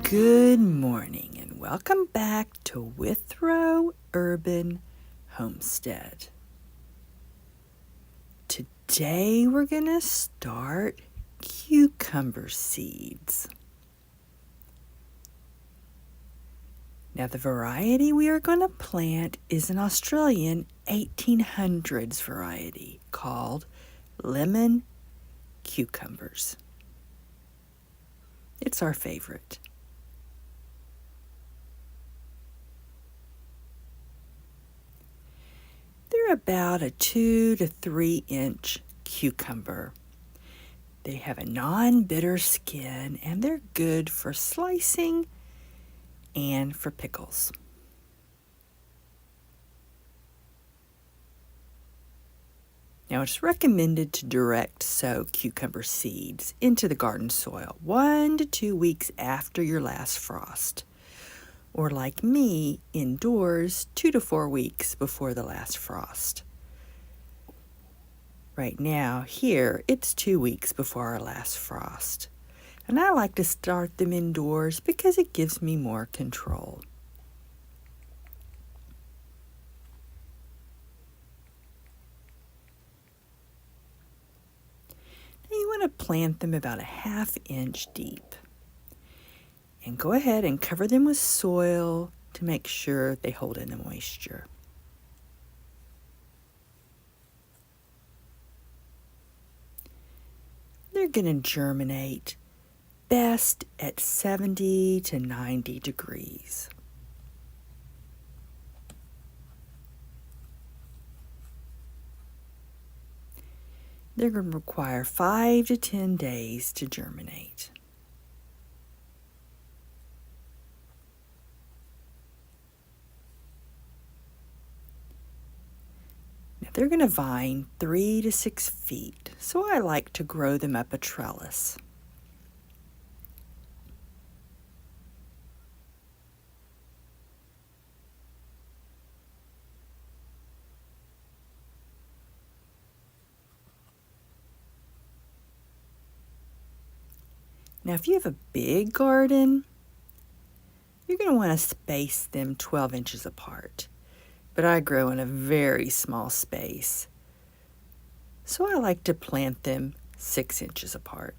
Good morning and welcome back to Withrow Urban Homestead. Today we're going to start cucumber seeds. Now the variety we are going to plant is an Australian 1800s variety called lemon cucumbers. It's our favorite. They're about a 2 to 3 inch cucumber. They have a non-bitter skin and they're good for slicing and for pickles. Now it's recommended to direct sow cucumber seeds into the garden soil 1 to 2 weeks after your last frost. Or like me, indoors 2 to 4 weeks before the last frost. Right now, here, it's 2 weeks before our last frost. And I like to start them indoors because it gives me more control. Now you want to plant them about a 1/2 inch deep. And go ahead and cover them with soil to make sure they hold in the moisture. They're going to germinate best at 70 to 90 degrees. They're going to require 5 to 10 days to germinate. They're going to vine 3 to 6 feet, so I like to grow them up a trellis. Now, if you have a big garden, you're going to want to space them 12 inches apart. But I grow in a very small space, so I like to plant them 6 inches apart.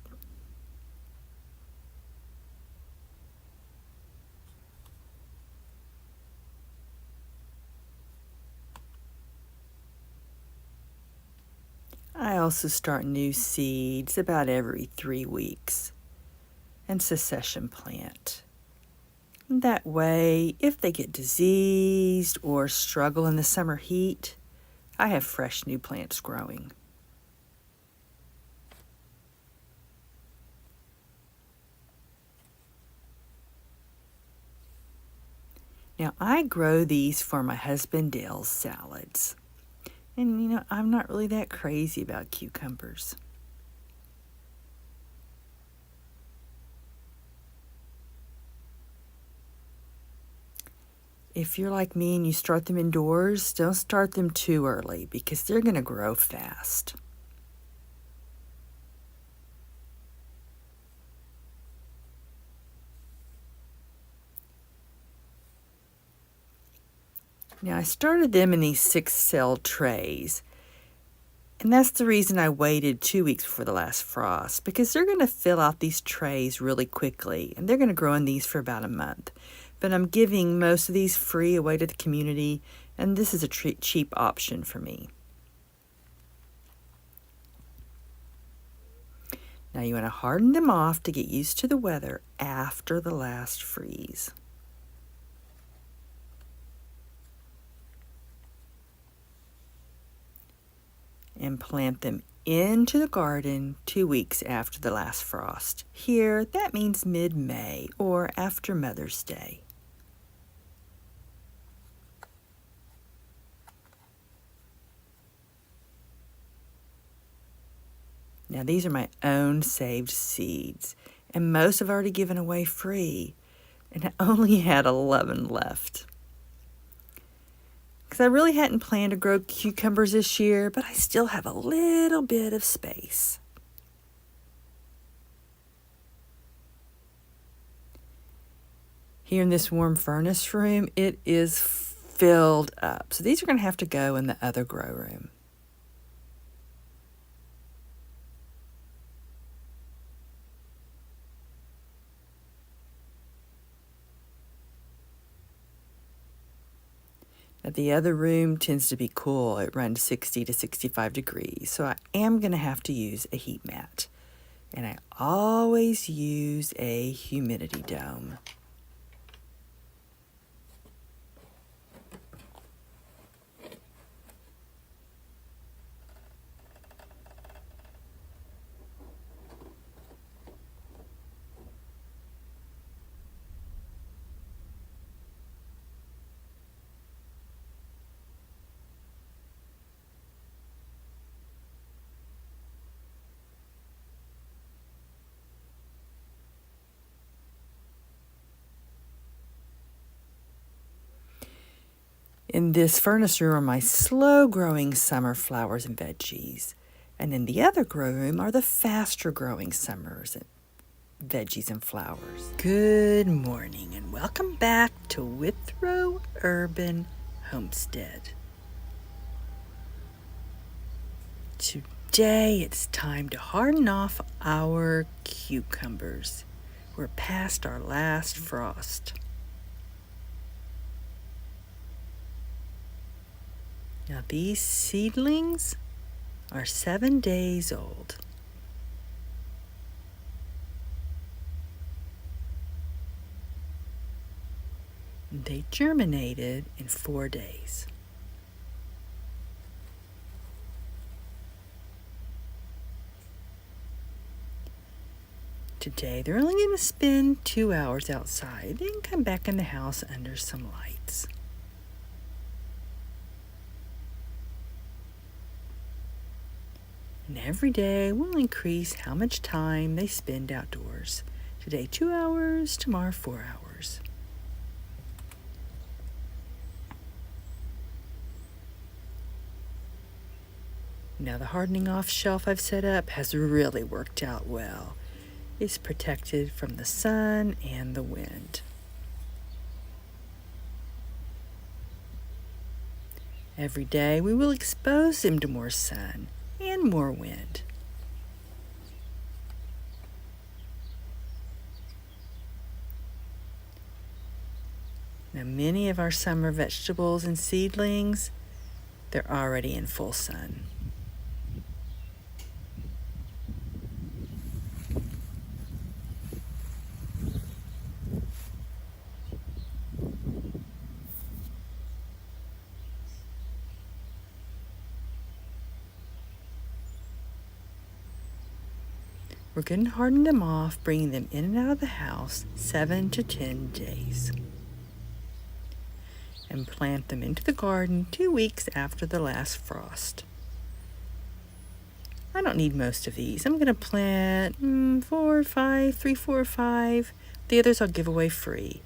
I also start new seeds about every 3 weeks and succession plant. That way, if they get diseased or struggle in the summer heat, I have fresh new plants growing. Now, I grow these for my husband Dale's salads. And I'm not really that crazy about cucumbers. If you're like me and you start them indoors, don't start them too early because they're going to grow fast. Now I started them in these 6-cell trays. And that's the reason I waited 2 weeks before the last frost, because they're going to fill out these trays really quickly and they're going to grow in these for about a month. But I'm giving most of these free away to the community, and this is a cheap option for me. Now you want to harden them off to get used to the weather after the last freeze. And plant them into the garden 2 weeks after the last frost. Here, that means mid-May or after Mother's Day. Now these are my own saved seeds, and most I've already given away free, and I only had 11 left. Because I really hadn't planned to grow cucumbers this year, but I still have a little bit of space. Here in this warm furnace room, it is filled up. So these are going to have to go in the other grow room. Now the other room tends to be cool. It runs 60 to 65 degrees. So I am going to have to use a heat mat. And I always use a humidity dome. In this furnace room are my slow-growing summer flowers and veggies. And in the other grow room are the faster-growing summers and veggies and flowers. Good morning and welcome back to Withrow Urban Homestead. Today it's time to harden off our cucumbers. We're past our last frost. Now these seedlings are 7 days old. They germinated in 4 days. Today they're only going to spend 2 hours outside, then come back in the house under some lights. And every day we'll increase how much time they spend outdoors. Today 2 hours, tomorrow 4 hours. Now the hardening off shelf I've set up has really worked out well. It's protected from the sun and the wind. Every day we will expose them to more sun and more wind. Now many of our summer vegetables and seedlings, they're already in full sun. We're going to harden them off, bringing them in and out of the house 7 to 10 days. And plant them into the garden 2 weeks after the last frost. I don't need most of these. I'm going to plant 4 or 5, 3, 4 or 5. The others I'll give away free.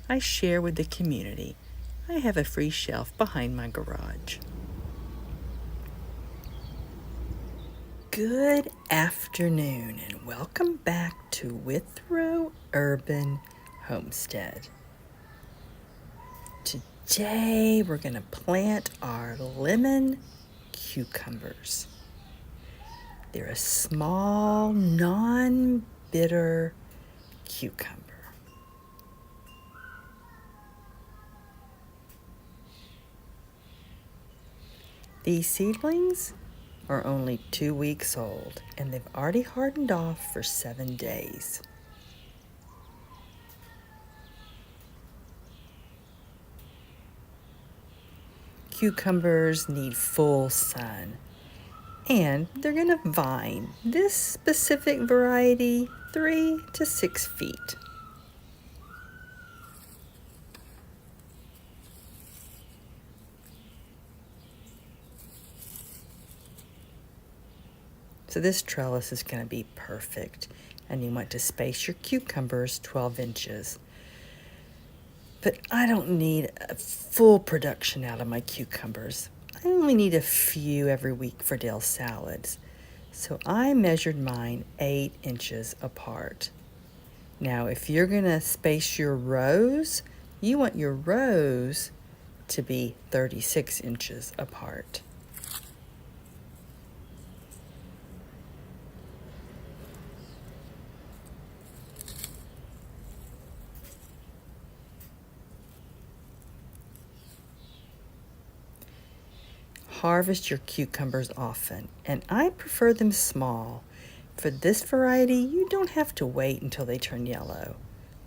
I share with the community. I have a free shelf behind my garage. Good afternoon and welcome back to Withrow Urban Homestead. Today we're going to plant our lemon cucumbers. They're a small, non-bitter cucumber. These seedlings are only 2 weeks old, and they've already hardened off for 7 days. Cucumbers need full sun, and they're going to vine. This specific variety, 3 to 6 feet. So this trellis is going to be perfect, and you want to space your cucumbers 12 inches. But I don't need a full production out of my cucumbers. I only need a few every week for dill salads. So I measured mine 8 inches apart. Now, if you're going to space your rows, you want your rows to be 36 inches apart. Harvest your cucumbers often, and I prefer them small. For this variety, you don't have to wait until they turn yellow.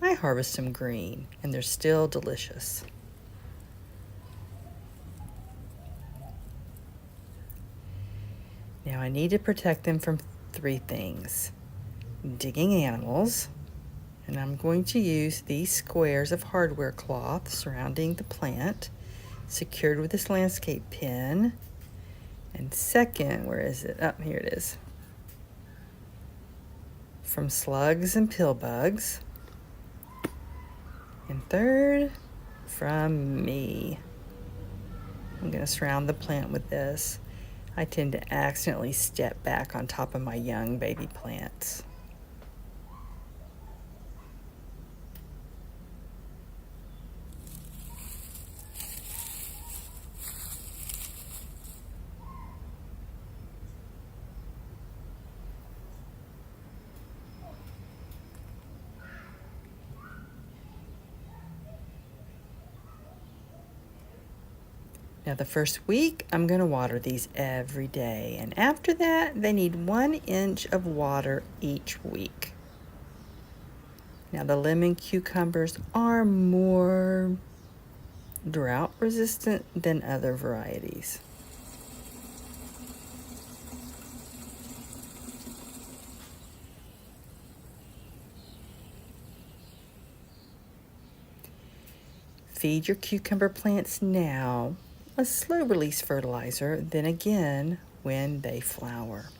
I harvest them green, and they're still delicious. Now I need to protect them from 3 things: digging animals, and I'm going to use these squares of hardware cloth surrounding the plant, secured with this landscape pin. And second, where is it? Oh, here it is. From slugs and pill bugs. And third, from me. I'm going to surround the plant with this. I tend to accidentally step back on top of my young baby plants. Now the first week, I'm going to water these every day, and after that, they need 1 inch of water each week. Now the lemon cucumbers are more drought resistant than other varieties. Feed your cucumber plants now a slow release fertilizer, then again when they flower.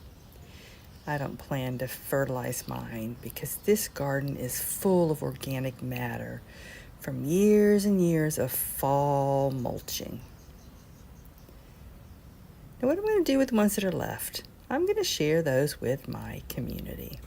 I don't plan to fertilize mine because this garden is full of organic matter from years and years of fall mulching. Now what am I going to do with the ones that are left? I'm going to share those with my community.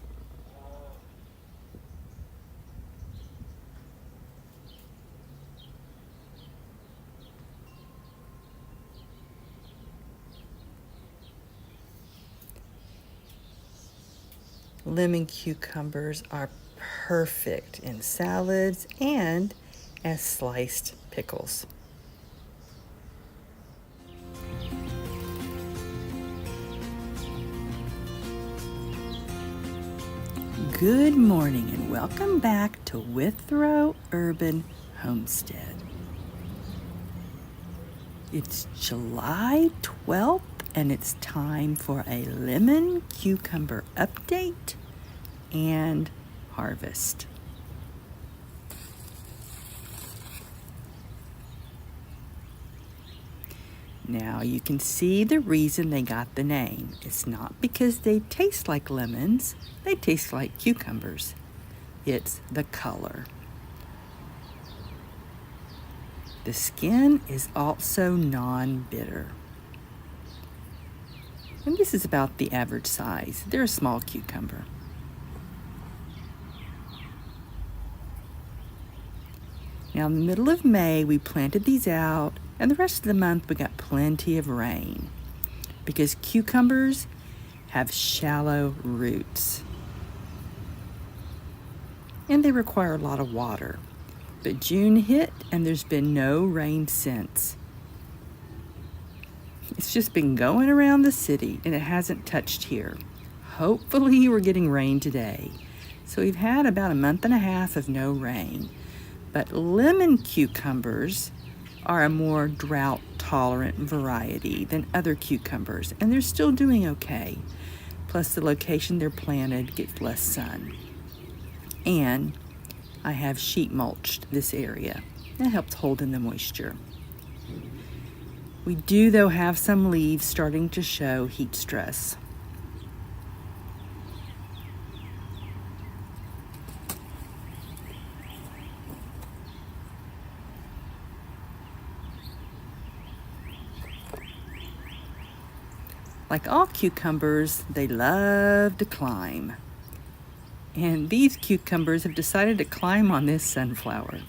Lemon cucumbers are perfect in salads and as sliced pickles. Good morning and welcome back to Withrow Urban Homestead. It's July 12th and it's time for a lemon cucumber update and harvest. Now you can see the reason they got the name. It's not because they taste like lemons, they taste like cucumbers. It's the color. The skin is also non-bitter. And this is about the average size. They're a small cucumber. Now in the middle of May, we planted these out, and the rest of the month we got plenty of rain because cucumbers have shallow roots and they require a lot of water. But June hit and there's been no rain since. It's just been going around the city and it hasn't touched here. Hopefully we're getting rain today. So we've had about a month and a half of no rain. But lemon cucumbers are a more drought-tolerant variety than other cucumbers, and they're still doing okay. Plus, the location they're planted gets less sun. And I have sheet mulched this area. That helps hold in the moisture. We do, though, have some leaves starting to show heat stress. Like all cucumbers, they love to climb. And these cucumbers have decided to climb on this sunflower.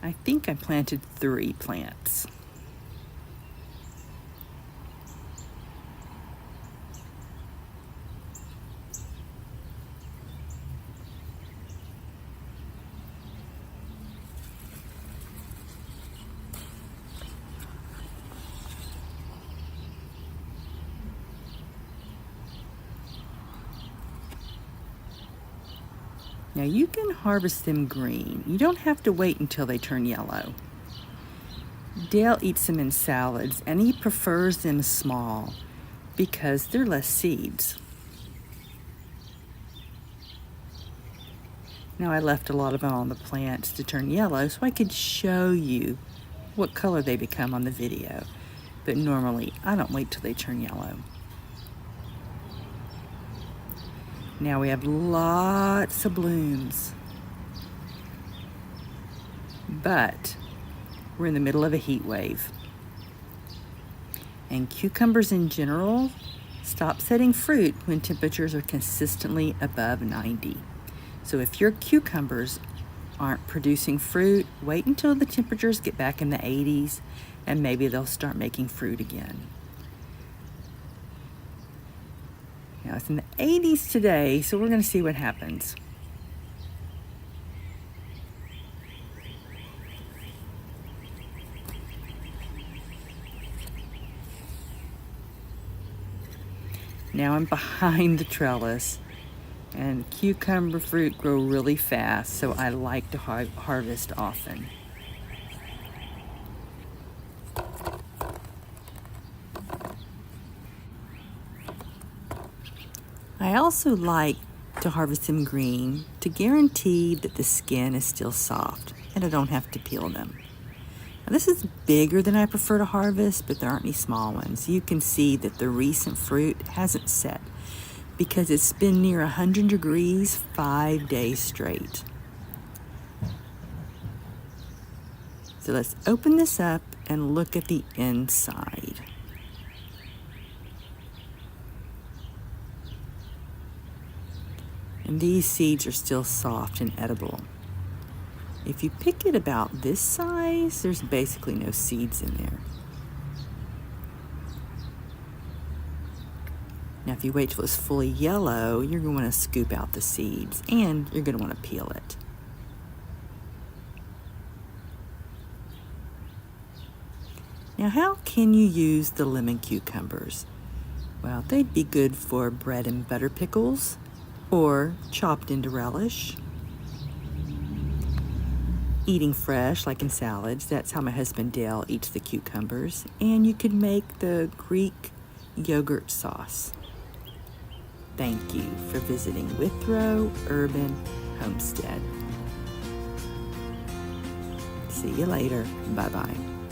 I think I planted 3 plants. Now you can harvest them green. You don't have to wait until they turn yellow. Dale eats them in salads, and he prefers them small because they're less seeds. Now I left a lot of them on the plants to turn yellow so I could show you what color they become on the video. But normally I don't wait till they turn yellow. Now we have lots of blooms, but we're in the middle of a heat wave. And cucumbers in general stop setting fruit when temperatures are consistently above 90. So if your cucumbers aren't producing fruit, wait until the temperatures get back in the 80s and maybe they'll start making fruit again. Now it's in the 80s today, so we're going to see what happens. Now I'm behind the trellis, and cucumber fruit grow really fast, so I like to harvest often. I also like to harvest them green to guarantee that the skin is still soft and I don't have to peel them. Now, this is bigger than I prefer to harvest, but there aren't any small ones. You can see that the recent fruit hasn't set because it's been near 100 degrees 5 days straight. So let's open this up and look at the inside. And these seeds are still soft and edible. If you pick it about this size, there's basically no seeds in there. Now, if you wait till it's fully yellow, you're going to want to scoop out the seeds and you're going to want to peel it. Now, how can you use the lemon cucumbers? Well, they'd be good for bread and butter pickles, or chopped into relish. Eating fresh, like in salads, that's how my husband Dale eats the cucumbers. And you could make the Greek yogurt sauce. Thank you for visiting Withrow Urban Homestead. See you later. Bye-bye.